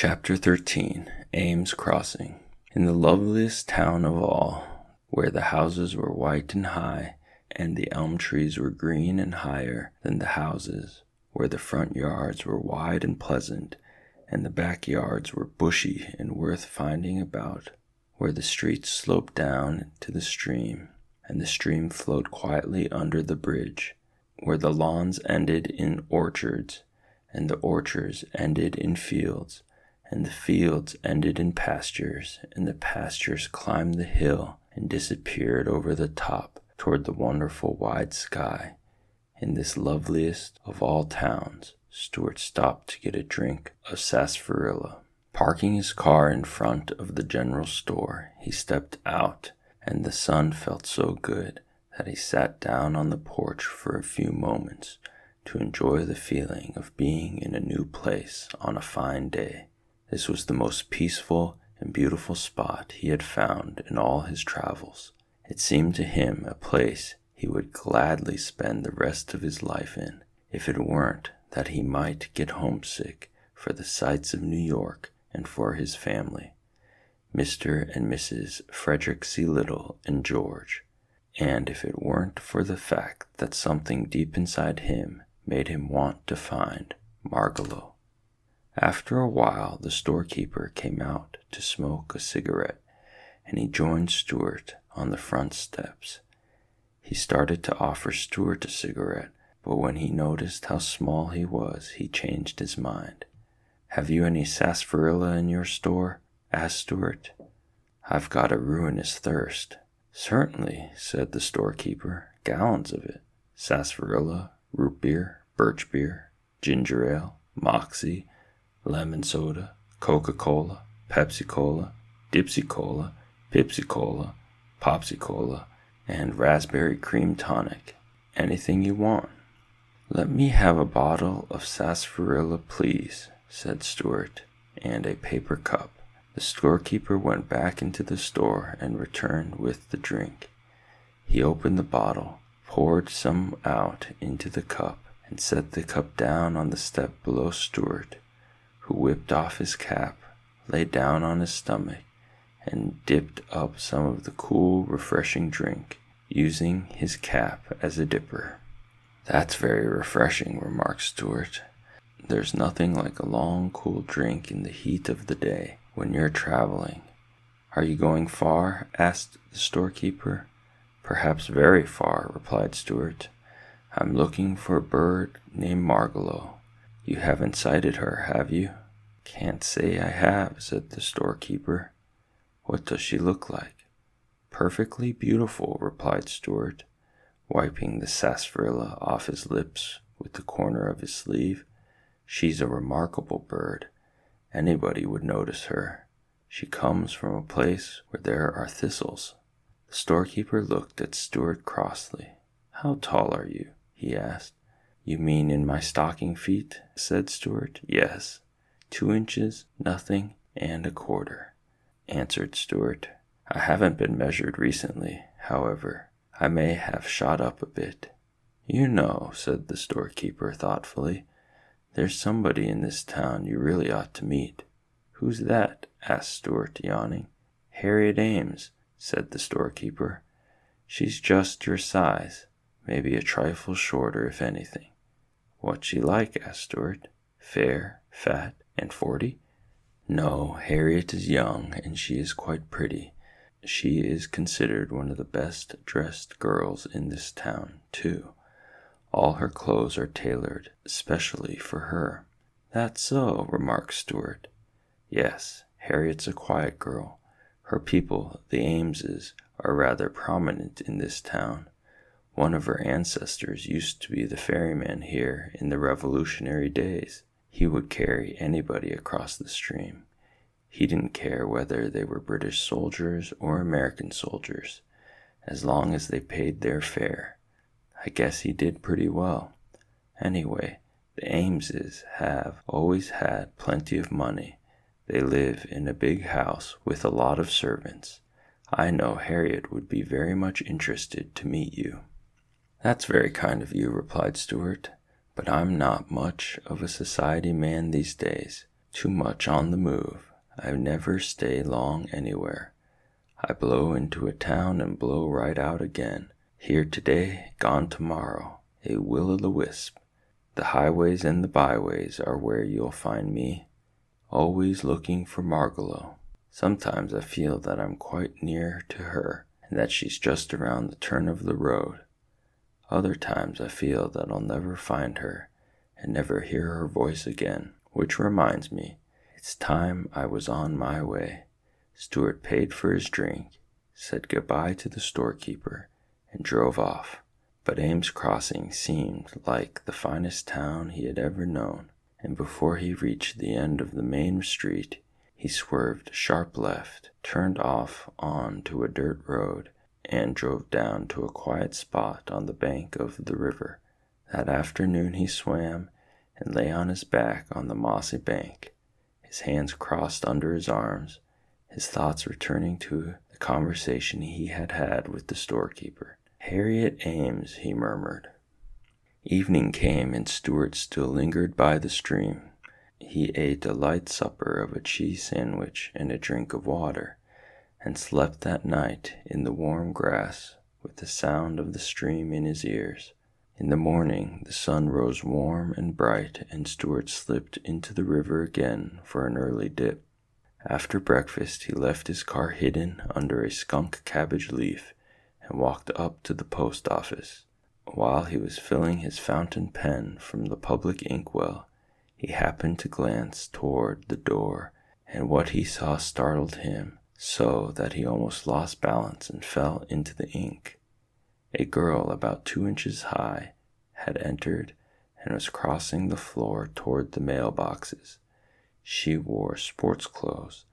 Chapter 13. Ames Crossing. In the loveliest town of all, where the houses were white and high, and the elm trees were green and higher than the houses, where the front yards were wide and pleasant, and the back yards were bushy and worth finding about, where the streets sloped down to the stream, and the stream flowed quietly under the bridge, where the lawns ended in orchards, and the orchards ended in fields, and the fields ended in pastures, and the pastures climbed the hill and disappeared over the top toward the wonderful wide sky. In this loveliest of all towns, Stuart stopped to get a drink of sarsaparilla. Parking his car in front of the general store, he stepped out, and the sun felt so good that he sat down on the porch for a few moments to enjoy the feeling of being in a new place on a fine day. This was the most peaceful and beautiful spot he had found in all his travels. It seemed to him a place he would gladly spend the rest of his life in, if it weren't that he might get homesick for the sights of New York and for his family, Mr. and Mrs. Frederick C. Little and George, and if it weren't for the fact that something deep inside him made him want to find Margalo. After a while, the storekeeper came out to smoke a cigarette, and he joined Stuart on the front steps. He started to offer Stuart a cigarette, but when he noticed how small he was, he changed his mind. "Have you any sarsaparilla in your store?" asked Stuart. "I've got a ruinous thirst." "Certainly," said the storekeeper, "gallons of it. Sarsaparilla, root beer, birch beer, ginger ale, moxie, lemon soda, Coca-Cola, Pepsi-Cola, Dipsy-Cola, Pipsy-Cola, Popsy-Cola, and raspberry cream tonic. Anything you want." "Let me have a bottle of sarsaparilla, please," said Stuart, "and a paper cup." The storekeeper went back into the store and returned with the drink. He opened the bottle, poured some out into the cup, and set the cup down on the step below Stuart, who whipped off his cap, lay down on his stomach, and dipped up some of the cool, refreshing drink, using his cap as a dipper. "That's very refreshing," remarked Stuart. "There's nothing like a long, cool drink in the heat of the day when you're traveling." "Are you going far?" asked the storekeeper. "Perhaps very far," replied Stuart. "I'm looking for a bird named Margalo. You haven't sighted her, have you?" "Can't say I have," said the storekeeper. "What does she look like?" "Perfectly beautiful," replied Stuart, wiping the sarsaparilla off his lips with the corner of his sleeve. "She's a remarkable bird. Anybody would notice her. She comes from a place where there are thistles." The storekeeper looked at Stuart crossly. "How tall are you?" he asked. "You mean in my stocking feet?" said Stuart. "Yes, 2 inches, nothing, and a quarter," answered Stuart. "I haven't been measured recently, however. I may have shot up a bit." "You know," said the storekeeper thoughtfully, "there's somebody in this town you really ought to meet." "Who's that?" asked Stuart, yawning. "Harriet Ames," said the storekeeper. "She's just your size, maybe a trifle shorter if anything." "What's she like?" asked Stuart. "Fair, fat, and 40? "No, Harriet is young, and she is quite pretty. She is considered one of the best dressed girls in this town, too. All her clothes are tailored especially for her." "That's so," remarked Stuart. "Yes, Harriet's a quiet girl. Her people, the Ameses, are rather prominent in this town. One of her ancestors used to be the ferryman here in the Revolutionary days. He would carry anybody across the stream. He didn't care whether they were British soldiers or American soldiers, as long as they paid their fare. I guess he did pretty well. Anyway, the Ameses have always had plenty of money. They live in a big house with a lot of servants. I know Harriet would be very much interested to meet you." "That's very kind of you," replied Stuart, "but I'm not much of a society man these days. Too much on the move. I never stay long anywhere. I blow into a town and blow right out again. Here today, gone tomorrow. A will-o'-the-wisp. The highways and the byways are where you'll find me. Always looking for Margalo. Sometimes I feel that I'm quite near to her, and that she's just around the turn of the road. Other times I feel that I'll never find her, and never hear her voice again. Which reminds me, it's time I was on my way. Stuart paid for his drink, said goodbye to the storekeeper, and drove off. But Ames Crossing seemed like the finest town he had ever known, and before he reached the end of the main street, he swerved sharp left, turned off on to a dirt road, and drove down to a quiet spot on the bank of the river. That afternoon he swam and lay on his back on the mossy bank, his hands crossed under his arms, his thoughts returning to the conversation he had had with the storekeeper. "Harriet Ames," he murmured. Evening came, and Stuart still lingered by the stream. He ate a light supper of a cheese sandwich and a drink of water, and slept that night in the warm grass with the sound of the stream in his ears. In the morning the sun rose warm and bright, and Stuart slipped into the river again for an early dip. After breakfast he left his car hidden under a skunk cabbage leaf and walked up to the post office. While he was filling his fountain pen from the public inkwell, he happened to glance toward the door, and what he saw startled him so that he almost lost balance and fell into the ink. A girl about 2 inches high had entered and was crossing the floor toward the mailboxes. She wore sports clothes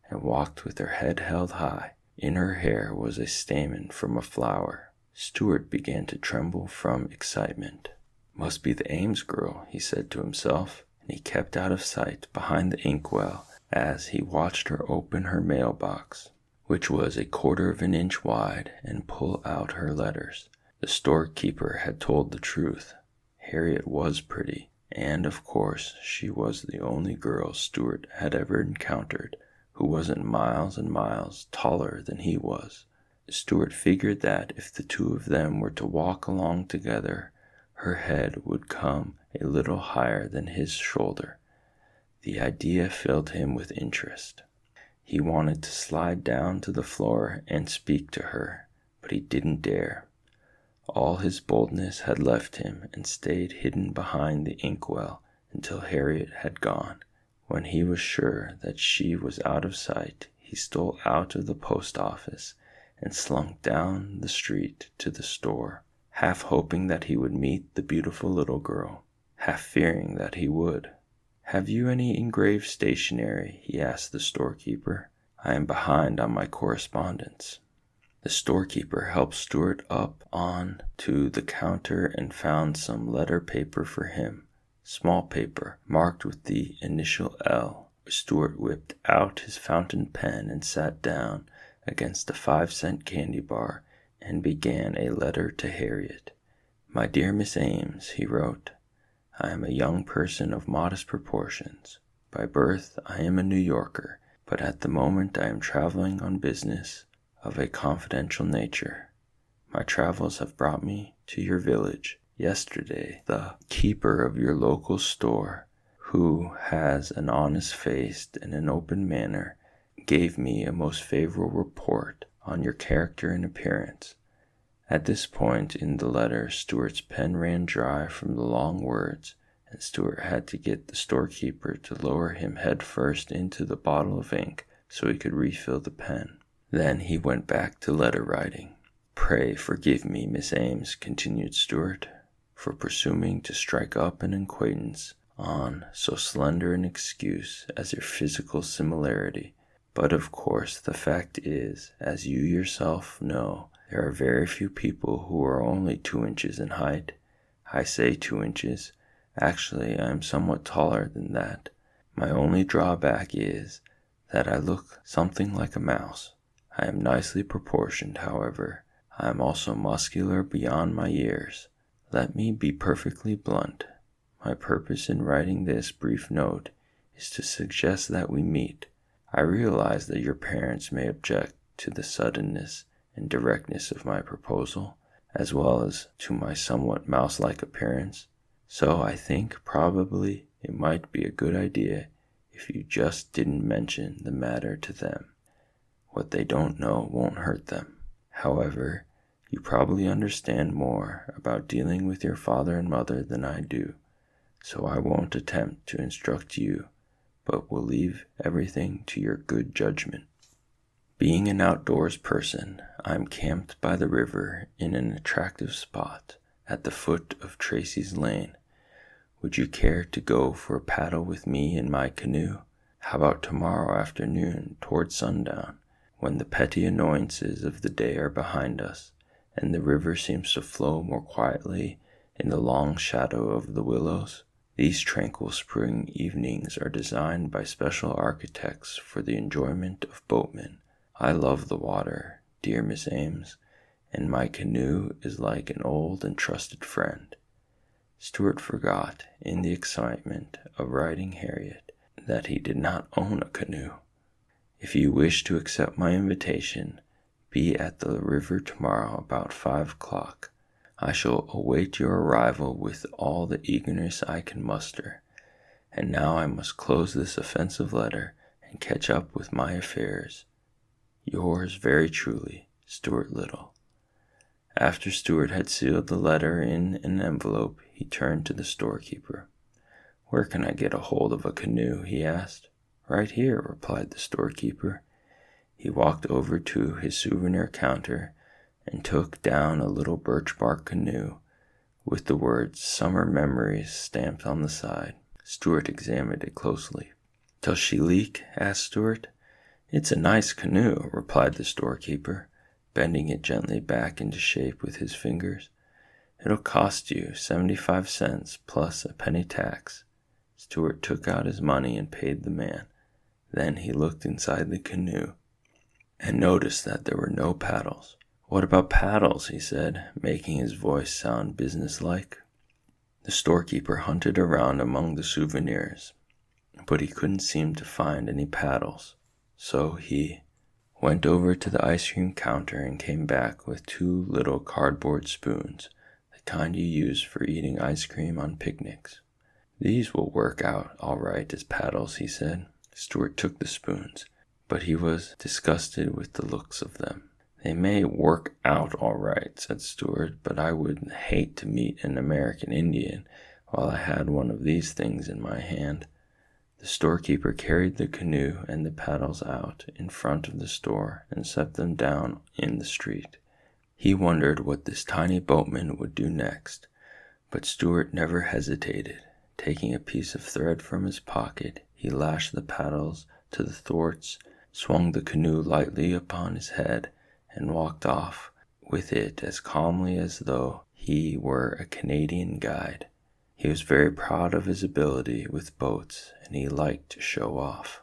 and walked with her head held high. In her hair was a stamen from a flower. Stuart began to tremble from excitement. "Must be the Ames girl," he said to himself, and he kept out of sight behind the inkwell as he watched her open her mailbox, which was 1/4 of an inch wide, and pull out her letters. The storekeeper had told the truth. Harriet was pretty, and of course she was the only girl Stuart had ever encountered who wasn't miles and miles taller than he was. Stuart figured that if the two of them were to walk along together, her head would come a little higher than his shoulder. The idea filled him with interest. He wanted to slide down to the floor and speak to her, but he didn't dare. All his boldness had left him and stayed hidden behind the inkwell until Harriet had gone. When he was sure that she was out of sight, he stole out of the post office and slunk down the street to the store, half hoping that he would meet the beautiful little girl, half fearing that he would. "Have you any engraved stationery?" he asked the storekeeper. "I am behind on my correspondence." The storekeeper helped Stuart up on to the counter and found some letter paper for him. Small paper, marked with the initial L. Stuart whipped out his fountain pen and sat down against a 5-cent candy bar and began a letter to Harriet. "My dear Miss Ames," he wrote, "I am a young person of modest proportions. By birth I am a New Yorker, but at the moment I am traveling on business of a confidential nature. My travels have brought me to your village. Yesterday, the keeper of your local store, who has an honest face and an open manner, gave me a most favorable report on your character and appearance." At this point in the letter, Stuart's pen ran dry from the long words, and Stuart had to get the storekeeper to lower him head first into the bottle of ink so he could refill the pen. Then he went back to letter writing. "Pray forgive me, Miss Ames," continued Stuart, "for presuming to strike up an acquaintance on so slender an excuse as your physical similarity. But of course the fact is, as you yourself know, there are very few people who are only 2 inches in height. I say 2 inches. Actually, I am somewhat taller than that. My only drawback is that I look something like a mouse. I am nicely proportioned, however. I am also muscular beyond my years. Let me be perfectly blunt. My purpose in writing this brief note is to suggest that we meet. I realize that your parents may object to the suddenness and directness of my proposal, as well as to my somewhat mouse-like appearance, so I think probably it might be a good idea if you just didn't mention the matter to them. What they don't know won't hurt them. However, you probably understand more about dealing with your father and mother than I do, so I won't attempt to instruct you, but will leave everything to your good judgment. Being an outdoors person, I'm camped by the river in an attractive spot at the foot of Tracy's Lane. Would you care to go for a paddle with me in my canoe? How about tomorrow afternoon toward sundown, when the petty annoyances of the day are behind us, and the river seems to flow more quietly in the long shadow of the willows? These tranquil spring evenings are designed by special architects for the enjoyment of boatmen. I love the water, dear Miss Ames, and my canoe is like an old and trusted friend. Stuart forgot, in the excitement of writing Harriet, that he did not own a canoe. If you wish to accept my invitation, be at the river tomorrow about 5 o'clock. I shall await your arrival with all the eagerness I can muster. And now I must close this offensive letter and catch up with my affairs. Yours very truly, Stuart Little. After Stuart had sealed the letter in an envelope, he turned to the storekeeper. Where can I get a hold of a canoe? He asked. Right here, replied the storekeeper. He walked over to his souvenir counter and took down a little birch bark canoe with the words Summer Memories stamped on the side. Stuart examined it closely. Does she leak? Asked Stuart. It's a nice canoe, replied the storekeeper, bending it gently back into shape with his fingers. It'll cost you 75 cents plus a penny tax. Stuart took out his money and paid the man. Then he looked inside the canoe and noticed that there were no paddles. What about paddles? He said, making his voice sound businesslike. The storekeeper hunted around among the souvenirs, but he couldn't seem to find any paddles. So he went over to the ice cream counter and came back with 2 little cardboard spoons, the kind you use for eating ice cream on picnics. These will work out all right as paddles, he said. Stuart took the spoons, but he was disgusted with the looks of them. They may work out all right, said Stuart, but I would hate to meet an American Indian while I had one of these things in my hand. The storekeeper carried the canoe and the paddles out in front of the store and set them down in the street. He wondered what this tiny boatman would do next, but Stuart never hesitated. Taking a piece of thread from his pocket, he lashed the paddles to the thwarts, swung the canoe lightly upon his head, and walked off with it as calmly as though he were a Canadian guide. He was very proud of his ability with boats, and he liked to show off.